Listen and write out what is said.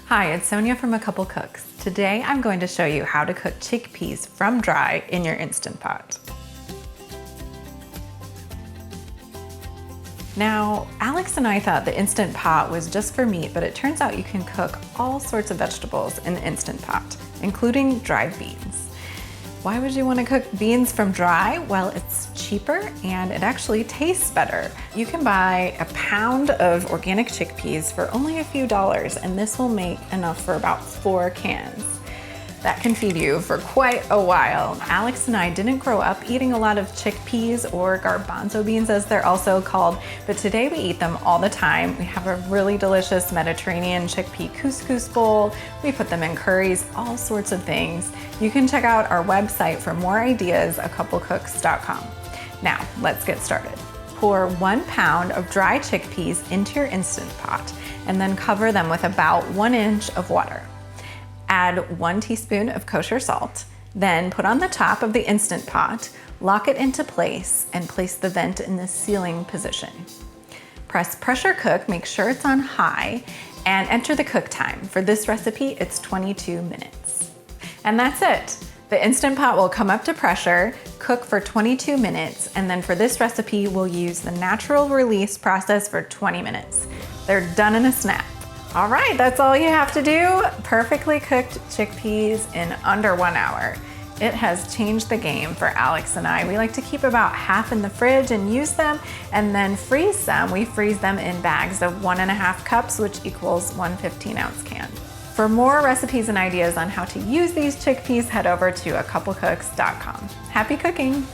Hi, it's Sonia from A Couple Cooks. Today I'm going to show you how to cook chickpeas from dry in your Instant Pot. Now, Alex and I thought the Instant Pot was just for meat, but it turns out you can cook all sorts of vegetables in the Instant Pot, including dried beans. Why would you want to cook beans from dry? Well, it's cheaper and it actually tastes better. You can buy a pound of organic chickpeas for only a few dollars, and this will make enough for about 4 cans. That can feed you for quite a while. Alex and I didn't grow up eating a lot of chickpeas, or garbanzo beans as they're also called, but today we eat them all the time. We have a really delicious Mediterranean chickpea couscous bowl. We put them in curries, all sorts of things. You can check out our website for more ideas, acouplecooks.com. Now, let's get started. Pour 1 pound of dry chickpeas into your Instant Pot and then cover them with about 1 inch of water. Add 1 teaspoon of kosher salt, then put on the top of the Instant Pot, lock it into place, and place the vent in the sealing position. Press pressure cook, make sure it's on high, and enter the cook time. For this recipe, it's 22 minutes. And that's it. The Instant Pot will come up to pressure, cook for 22 minutes, and then for this recipe, we'll use the natural release process for 20 minutes. They're done in a snap. All right, that's all you have to do. Perfectly cooked chickpeas in under 1 hour. It has changed the game for Alex and I. We like to keep about half in the fridge and use them, and then freeze them. We freeze them in bags of 1.5 cups, which equals 1 15-ounce can. For more recipes and ideas on how to use these chickpeas, head over to acouplecooks.com. Happy cooking!